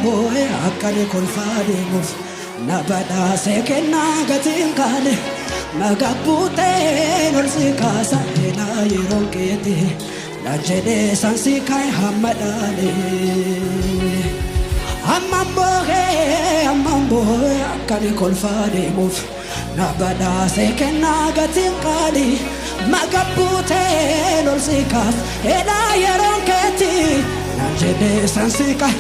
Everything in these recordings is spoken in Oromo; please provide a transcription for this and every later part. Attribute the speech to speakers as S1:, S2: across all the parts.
S1: boy akkani kolfaade muf nabada sekena gatin kale magabute nolsi kasa ena yeronkete najede sansi kai hamadale amambo akkani kolfaade muf nabada sekena gatin kale magabute nolsi kasa ena yeronkete najede sansi kai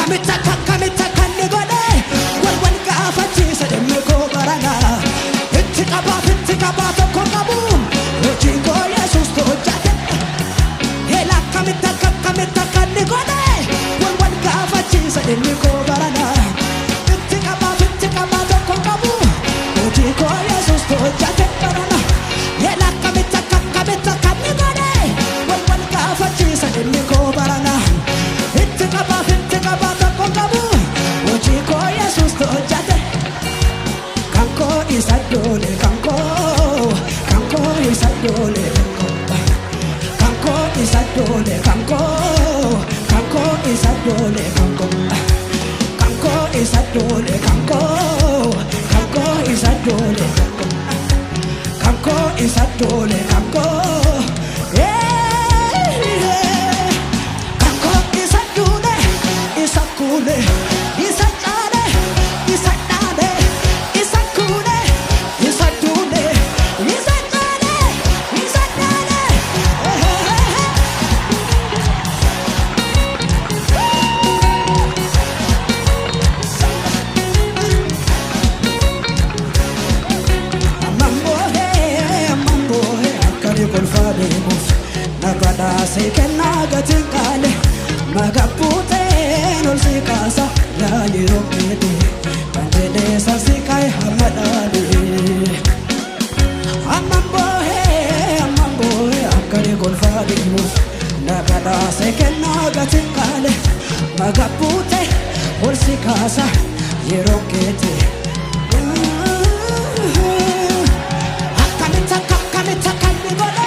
S1: Kamita kanne gode Walwan kafachi sademme ko barana Ittikaba to kokabu Ojingo Yesus to jate Hela kamita kanne gode Walwan kafachi sademme ko barana Ittikaba to kokabu Ojingo Yesus to jate barana Hela kamita kanne gode Walwan kafachi sademme ko barana Ittikaba Ojiko Yesus to jate Kanko isadole kanko isadole kanko isadole kanko isadole kanko isadole kanko isadole kanko isadole kanko Sekena gatin kale magapute nolsi kasa la yerokete kanjede sasikai hamadale amambo akare golfade mus nagada sekena gatin kale magapute nolsi kasa yerokete akamita kanne gole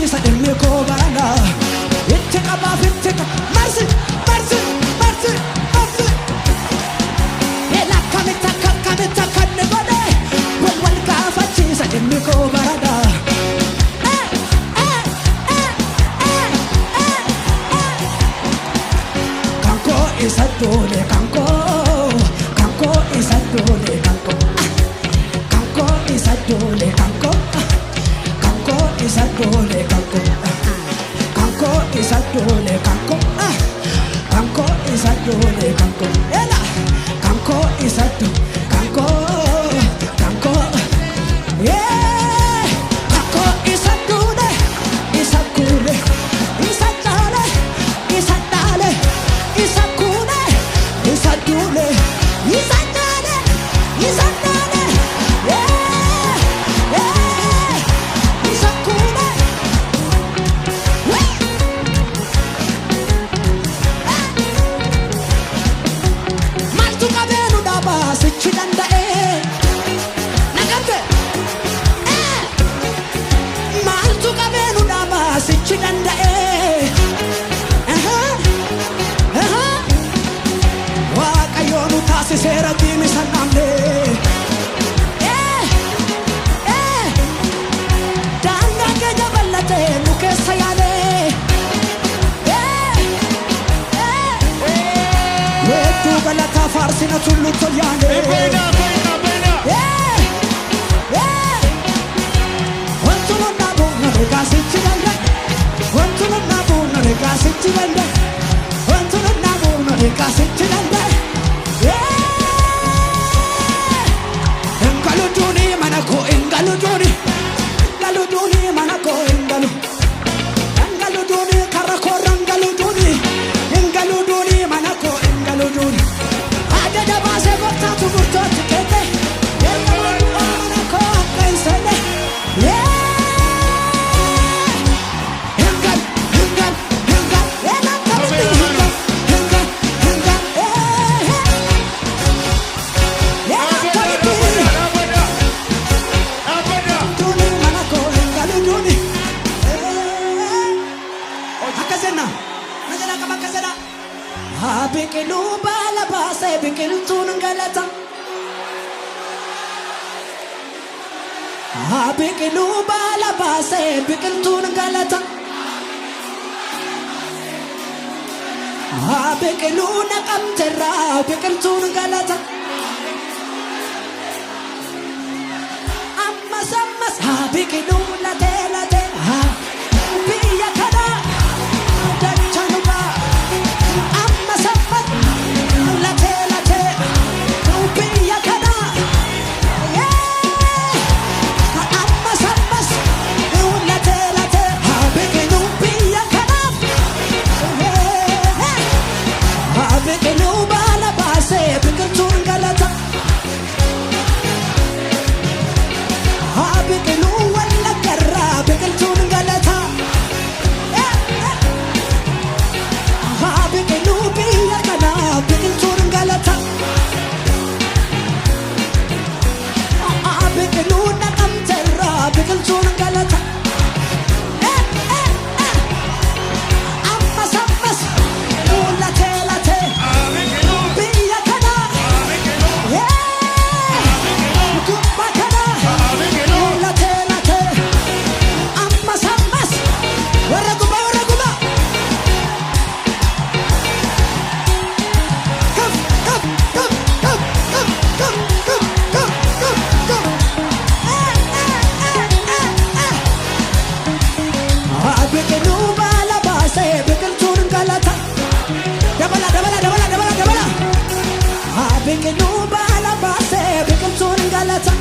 S1: Sademme ko barana Ittikaba Mercy Hela kamita kanne gode Walwal kafachi sademme ko barana Kanko isadole kanko isadole kanko isadole kanko isadole kanko isadole kanko ela kanko isadu kanko yeah kanko isadule isakule isadale isakule isadule isadale Sera kimi sanamne Danga ke jabalate muke sayane Wetu galata farsina tullu tolyane Bena Wantu nabu nare sichiganda Wantu nabu nare sichiganda Wantu nabu nare sichiganda Galuduni manako engaluduni karakoranggaluduni manako engaluduni adada base bortatu burtoti kete manako pensele engal qaba kasada biqilu bala baase biqiltuun galata biqilu bala baase biqiltuun galata biqilu naqamterra biqiltuun galata ammas ammas biqilu late late biyya kana dachanuba ammas ammas late late biyya kana ammas ammas late late biqilu biyya kana biqilu bala baase biqiltuun galata biqilu walla garra biqiltuun galata biqilu biyya kana biqiltuun galata biqilu naqamterra biqiltuun galata ammas ammas late late biyya kana gubba kana late late ammas ammas warra guba kaf kaf kaf kaf kaf kaf kaf kaf kaf biqilu bala baase biqiltuun galata dabala dabala dabala dabala dabala biqilu bala baase biqiltuun galata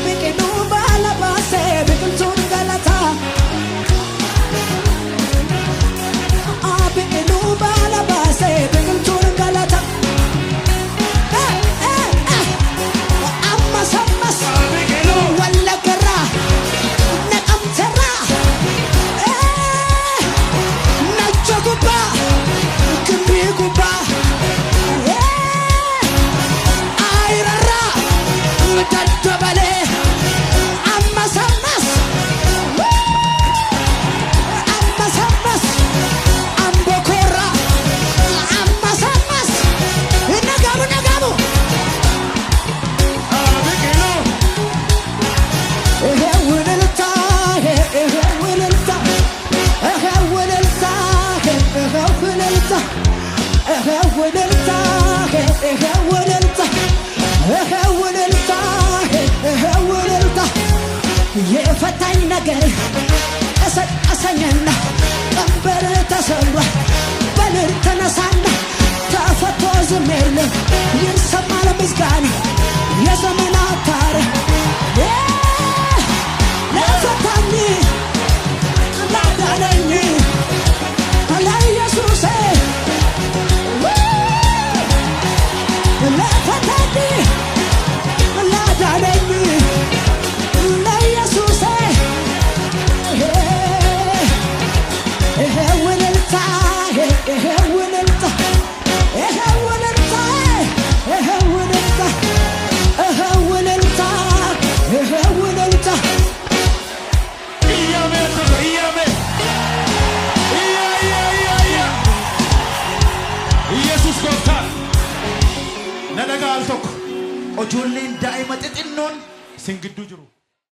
S1: biqilu bala baase biqiltuun galata biqilu bala baase biqiltuun galata ammas ammas walla garra naqamterra nacha gubba gimbi gubba ayrarra daddabale ammas ammas ammas ammas ambokorra ammas ammas nagamu nagamu wililta wililta wililta wililta wililta wililta wililta wililta የፈታኝ ነገር ቀሰቀሰኝና ቀንበር ተሰብሯ በልል ተነሳና ተፈቶ ዝም የለም ይሰማል ምስጋና የዘመናት ታሪክ ለፈታኝ ላዳነኝ ለኢየሱሴ ለፈታኝ ላዳነኝ ለኢየሱሴ ውልልታ ውልልታ ውልልታ ውልልታ ውልልታ ውልልታ
S2: ኢየሱስ ጎፍታ ነደጋ አልቶክ ኦጆሌን ዳኢማ xixinnoo singiddu jiru